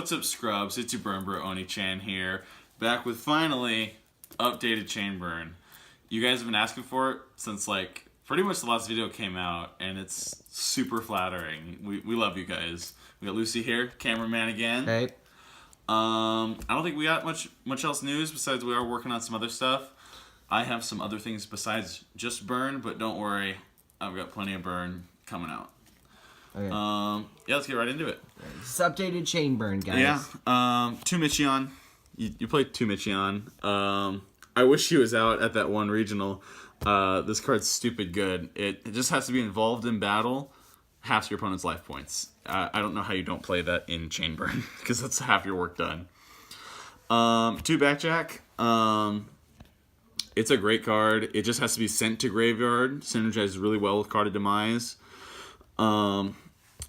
What's up, scrubs? It's your burn bro Oni-chan here, back with finally updated chain burn. You guys have been asking for it since like pretty much the last video came out, and it's super flattering. We love you guys. We got Lucy here, cameraman again. Hey. I don't think we got much else news besides we are working on some other stuff. I have some other things besides just burn, but don't worry, I've got plenty of burn coming out. Okay. Yeah, let's get right into it. It's updated chain burn, guys. Yeah. 2 Michion. You played 2 Michion. I wish he was out at that one regional. This card's stupid good. It just has to be involved in battle. Half your opponent's life points. I don't know how you don't play that in chain burn because that's half your work done. 2 Backjack. It's a great card. It just has to be sent to graveyard. Synergizes really well with Card of Demise.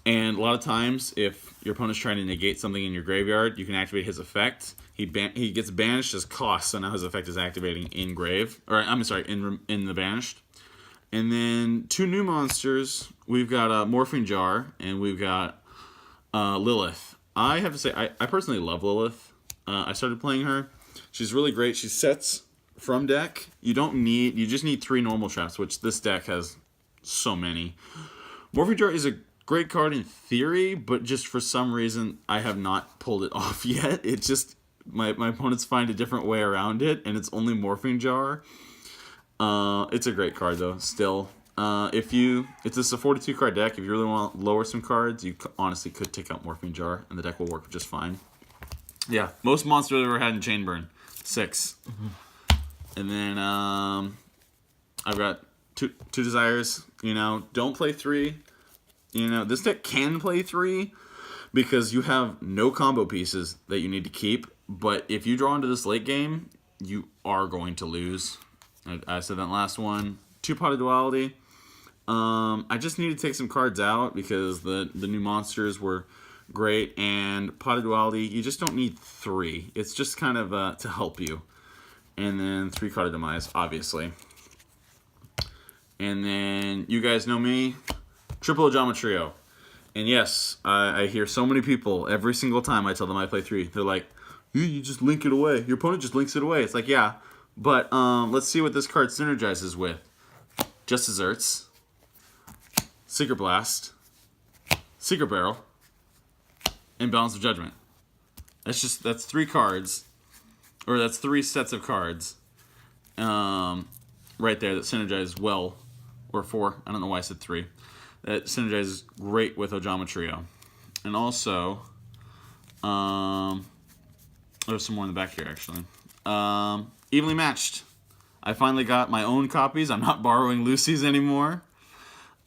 And a lot of times, if your opponent's trying to negate something in your graveyard, you can activate his effect. He gets banished as cost, so now his effect is activating in grave, or I'm sorry, in the banished. And then 2 new monsters. We've got a Morphine Jar, and we've got Lilith. I have to say, I personally love Lilith. I started playing her. She's really great. She sets from deck. You just need 3 normal traps, which this deck has so many. Morphine Jar is a great card in theory, but just for some reason, I have not pulled it off yet. It just, my opponents find a different way around it, and it's only Morphine Jar. It's a great card, though, still. It's just a 42 card deck. If you really want to lower some cards, you honestly could take out Morphine Jar, and the deck will work just fine. Yeah, most monsters I've ever had in chain burn. 6. Mm-hmm. And then, I've got two desires. Don't play 3. This deck can play 3 because you have no combo pieces that you need to keep. But if you draw into this late game, you are going to lose. I said that last one. 2 Pot of Duality. I just need to take some cards out because the new monsters were great. And Pot of Duality, you just don't need 3. It's just kind of to help you. And then 3 Card of Demise, obviously. And then you guys know me. Triple Ojama Trio. And yes, I hear so many people every single time I tell them I play 3. They're like, you just link it away. Your opponent just links it away. It's like, yeah. But let's see what this card synergizes with. Just Desserts. Secret Blast. Secret Barrel. And Balance of Judgment. That's 3 cards. Or that's 3 sets of cards. Right there that synergize well. Or 4. I don't know why I said 3. That synergizes great with Ojama Trio. And also, there's some more in the back here, actually. Evenly Matched. I finally got my own copies. I'm not borrowing Lucy's anymore.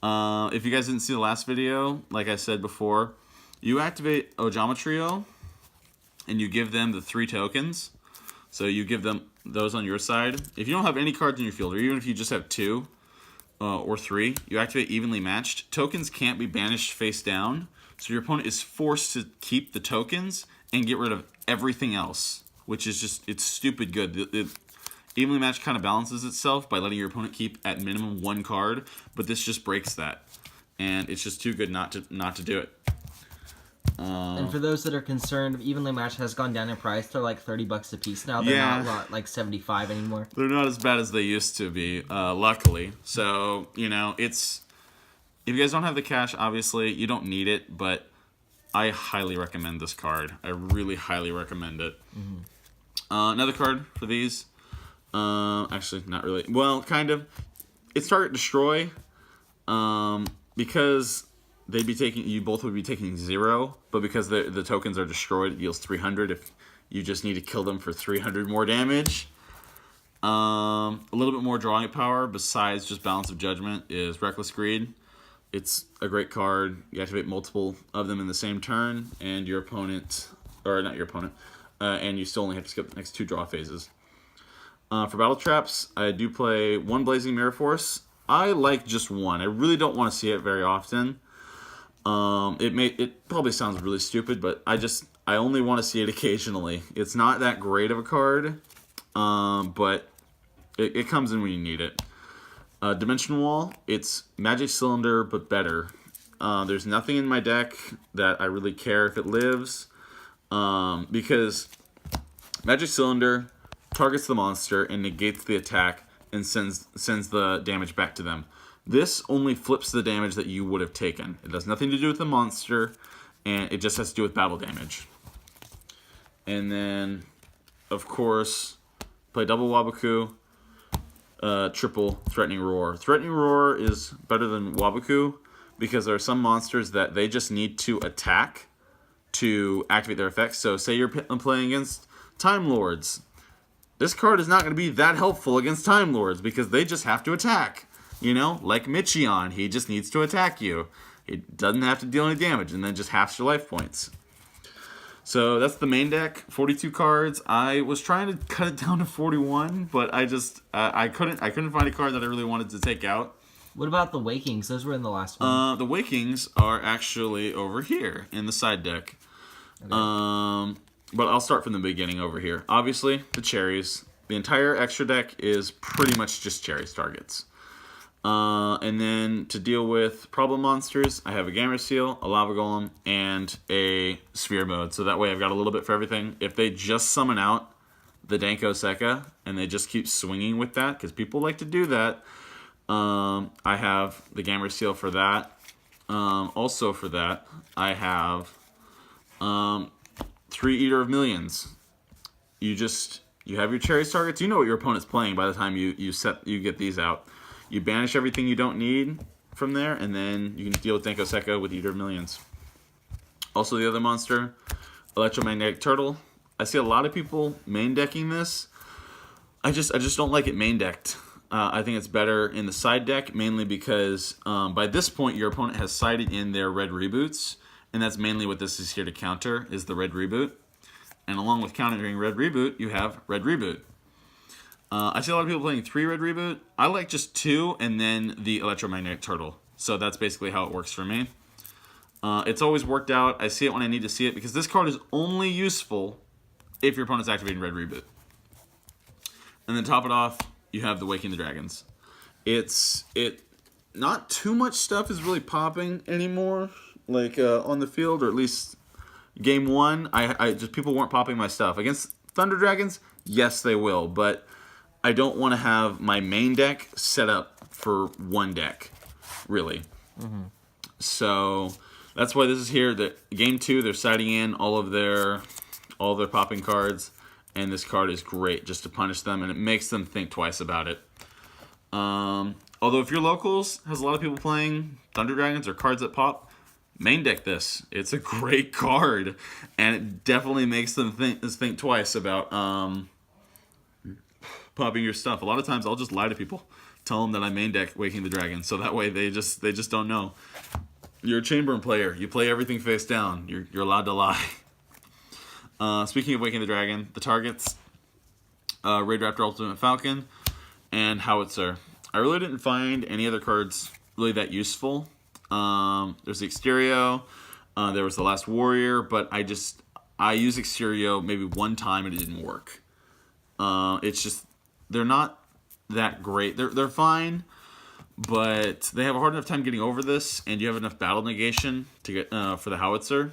If you guys didn't see the last video, like I said before, you activate Ojama Trio, and you give them the 3 tokens. So you give them those on your side. If you don't have any cards in your field, or even if you just have 2, or 3, you activate Evenly Matched. Tokens can't be banished face down, so your opponent is forced to keep the tokens and get rid of everything else, which is just, it's stupid good. Evenly Matched kind of balances itself by letting your opponent keep at minimum 1 card, but this just breaks that, and it's just too good not to do it. And for those that are concerned, Evenly Matched has gone down in price. They're like $30 a piece now. They're not like 75 anymore. They're not as bad as they used to be, luckily. So, it's... If you guys don't have the cash, obviously, you don't need it, but I highly recommend this card. I really highly recommend it. Mm-hmm. Another card for these. Actually, not really. Well, kind of. It's Target Destroy. Because... you both would be taking 0, but because the tokens are destroyed, it deals 300 if you just need to kill them for 300 more damage. A little bit more drawing power besides just Balance of Judgment is Reckless Greed. It's a great card. You activate multiple of them in the same turn, and your opponent, or not your opponent, and you still only have to skip the next 2 draw phases. For Battle Traps, I do play 1 Blazing Mirror Force. I like just 1. I really don't want to see it very often. It probably sounds really stupid, but I only want to see it occasionally. It's not that great of a card, but it comes in when you need it. Dimension Wall, it's Magic Cylinder, but better. There's nothing in my deck that I really care if it lives. Because Magic Cylinder targets the monster and negates the attack and sends the damage back to them. This only flips the damage that you would have taken. It has nothing to do with the monster, and it just has to do with battle damage. And then, of course, play double Waboku, triple Threatening Roar. Threatening Roar is better than Waboku because there are some monsters that they just need to attack to activate their effects. So say you're playing against Time Lords. This card is not going to be that helpful against Time Lords because they just have to attack. You know, like Michion, he just needs to attack you. He doesn't have to deal any damage, and then just halves your life points. So that's the main deck, 42 cards. I was trying to cut it down to 41, but I couldn't find a card that I really wanted to take out. What about the Wakings? Those were in the last one. The Wakings are actually over here in the side deck. Okay. But I'll start from the beginning over here. Obviously, the cherries. The entire extra deck is pretty much just cherries targets. And then to deal with problem monsters, I have a Gamma Seal, a Lava Golem, and a Sphere Mode. So that way I've got a little bit for everything. If they just summon out the Danko Sekka and they just keep swinging with that, because people like to do that, I have the Gamma Seal for that. Also for that, I have 3 Eater of Millions. You have your cherries targets. You know what your opponent's playing by the time you get these out. You banish everything you don't need from there, and then you can deal with Danko Sekka with Eater of Millions. Also, the other monster, Electromagnetic Turtle. I see a lot of people main decking this. I just don't like it main decked. I think it's better in the side deck, mainly because by this point your opponent has sided in their red reboots, and that's mainly what this is here to counter, is the red reboot. And along with countering red reboot, you have red reboot. I see a lot of people playing 3 red reboot. I like just 2 and then the Electromagnetic Turtle. So that's basically how it works for me. It's always worked out. I see it when I need to see it because this card is only useful if your opponent's activating red reboot. And then top it off, you have the Waking the Dragons. Not too much stuff is really popping anymore, like on the field, or at least game 1. I just people weren't popping my stuff against Thunder Dragons. Yes, they will, but I don't want to have my main deck set up for one deck, really. Mm-hmm. So that's why this is here. The game 2, they're siding in all their popping cards, and this card is great just to punish them, and it makes them think twice about it. Although if your locals has a lot of people playing Thunder Dragons or cards that pop, main deck this. It's a great card, and it definitely makes them think twice about popping your stuff. A lot of times I'll just lie to people, tell them that I main deck Waking the Dragon, so that way they just don't know. You're a Chamberlain player. You play everything face down. You're allowed to lie. Speaking of Waking the Dragon, the targets, Raid Raptor Ultimate Falcon, and Howitzer. I really didn't find any other cards really that useful. There's the Exterio, there was the Last Warrior, but I used Exterio maybe one time and it didn't work. It's just, they're not that great. They're fine, but they have a hard enough time getting over this, and you have enough battle negation to get for the Howitzer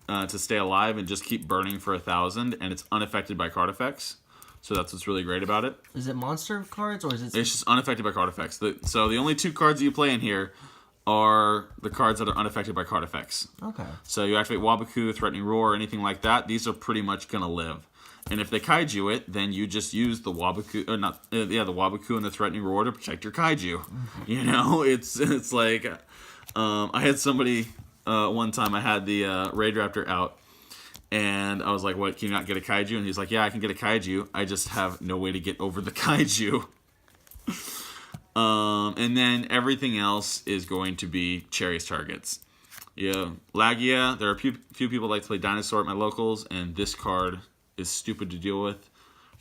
to stay alive and just keep burning for 1,000, and it's unaffected by card effects. So that's what's really great about it. Is it monster cards or is it? It's just unaffected by card effects. So the only 2 cards you play in here are the cards that are unaffected by card effects. Okay. So you activate Waboku, Threatening Roar, or anything like that. These are pretty much gonna live. And if they kaiju it, then you just use the Waboku, the Waboku and the Threatening Roar to protect your kaiju. Mm-hmm. You know, it's like, I had somebody one time. I had the Raid Raptor out, and I was like, "What? Can you not get a kaiju?" And he's like, "Yeah, I can get a kaiju. I just have no way to get over the kaiju." And then everything else is going to be cherries targets. Yeah, Lagia. There are a few people like to play Dinosaur at my locals, and this card is stupid to deal with.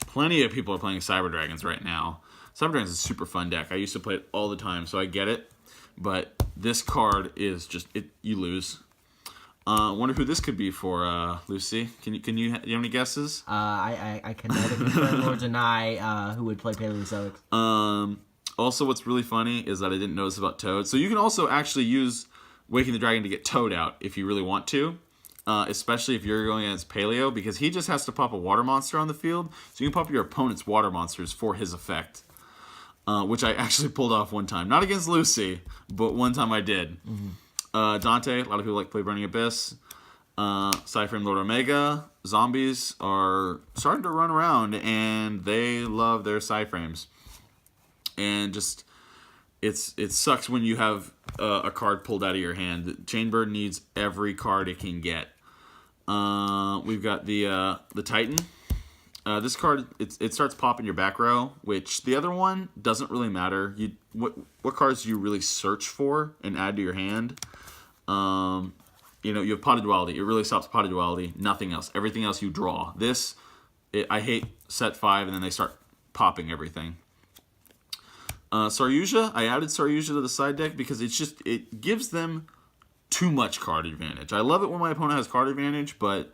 Plenty of people are playing Cyber Dragons right now. Cyber Dragons is a super fun deck. I used to play it all the time, so I get it. But this card is just, you lose. I wonder who this could be for, Lucy. You have any guesses? I can neither confirm nor deny who would play Paleozoic. Also, what's really funny is that I didn't notice about Toad. So you can also actually use Waking the Dragon to get Toad out if you really want to. especially if you're going against Paleo, because he just has to pop a water monster on the field. So you can pop your opponent's water monsters for his effect, which I actually pulled off one time. Not against Lucy, but one time I did. Dante, a lot of people like play Burning Abyss. Cyframe Lord Omega. Zombies are starting to run around, and they love their Cyframes. And just, it sucks when you have a card pulled out of your hand. Chainbird needs every card it can get. We've got the Titan. This card, it starts popping your back row, which the other one doesn't really matter. What cards do you really search for and add to your hand? You have Potted Duality. It really stops Potted Duality. Nothing else. Everything else you draw. I hate set 5, and then they start popping everything. Saryuja, I added Saryuja to the side deck because it gives them too much card advantage. I love it when my opponent has card advantage, but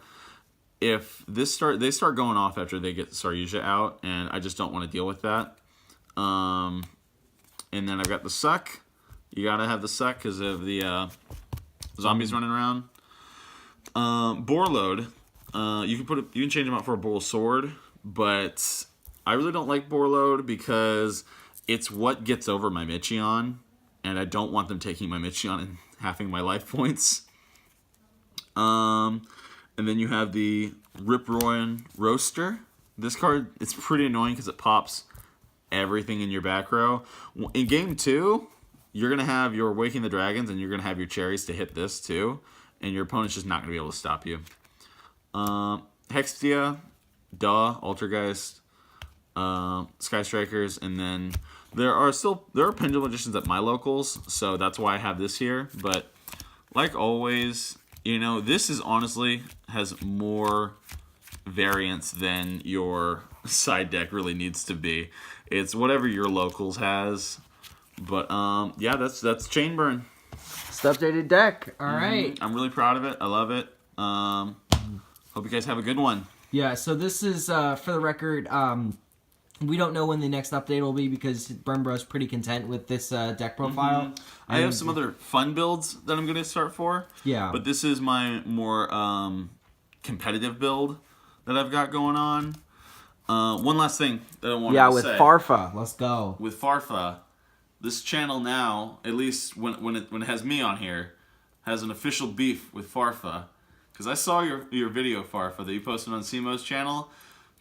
if they start going off after they get Saryuja out, and I just don't want to deal with that. And then I've got the Suck. You gotta have the Suck because of the zombies running around. Boarload. You can change them out for a Boar Sword, but I really don't like Boarload because it's what gets over my Michion, and I don't want them taking my Michion and halving my life points. And then you have the Rip-Roaring Roaster. This card, it's pretty annoying because it pops everything in your back row. In game 2, you're going to have your Waking the Dragons, and you're going to have your cherries to hit this too, and your opponent's just not going to be able to stop you. Hextia, Altergeist, Sky Strikers, and then there are Pendulum Magicians at my locals, so that's why I have this here. But like always, this is honestly has more variance than your side deck really needs to be. It's whatever your locals has. But yeah, that's Chainburn. It's the updated deck. All right. I'm really proud of it. I love it. Hope you guys have a good one. Yeah, so this is, for the record, we don't know when the next update will be because Burn Bro's pretty content with this deck profile. I have some other fun builds that I'm going to start for. Yeah. But this is my more competitive build that I've got going on. One last thing that I wanted to say. Yeah, with Farfa. Let's go. With Farfa, this channel now, at least when it has me on here, has an official beef with Farfa. Because I saw your video, Farfa, that you posted on Simo's channel.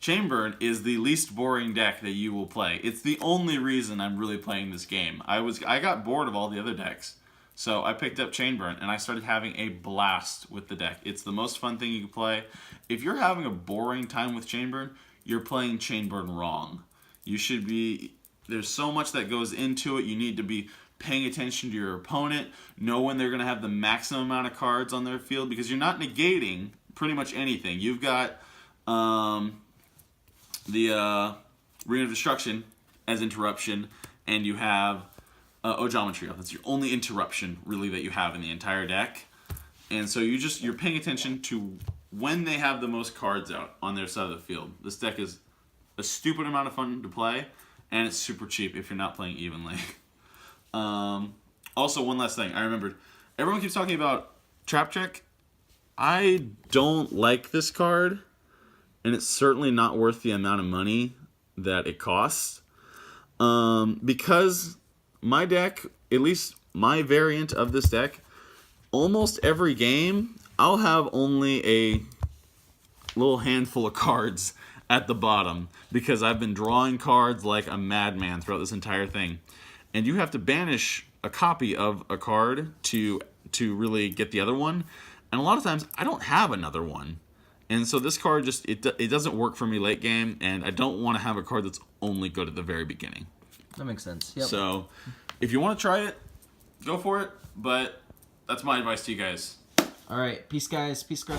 Chainburn is the least boring deck that you will play. It's the only reason I'm really playing this game. I got bored of all the other decks. So I picked up Chainburn, and I started having a blast with the deck. It's the most fun thing you can play. If you're having a boring time with Chainburn, you're playing Chainburn wrong. There's so much that goes into it. You need to be paying attention to your opponent, know when they're going to have the maximum amount of cards on their field, because you're not negating pretty much anything. You've got the Ring of Destruction as interruption, and you have Ojometry. That's your only interruption, really, that you have in the entire deck. And so you're paying attention to when they have the most cards out on their side of the field. This deck is a stupid amount of fun to play, and it's super cheap if you're not playing evenly. Also, one last thing. I remembered. Everyone keeps talking about Trap Check. I don't like this card, and it's certainly not worth the amount of money that it costs. Because my deck, at least my variant of this deck, almost every game, I'll have only a little handful of cards at the bottom because I've been drawing cards like a madman throughout this entire thing. And you have to banish a copy of a card to really get the other one. And a lot of times, I don't have another one. And so this card just, it doesn't work for me late game, and I don't want to have a card that's only good at the very beginning. That makes sense. Yep. So, if you want to try it, go for it. But that's my advice to you guys. All right. Peace, guys. Peace, guys.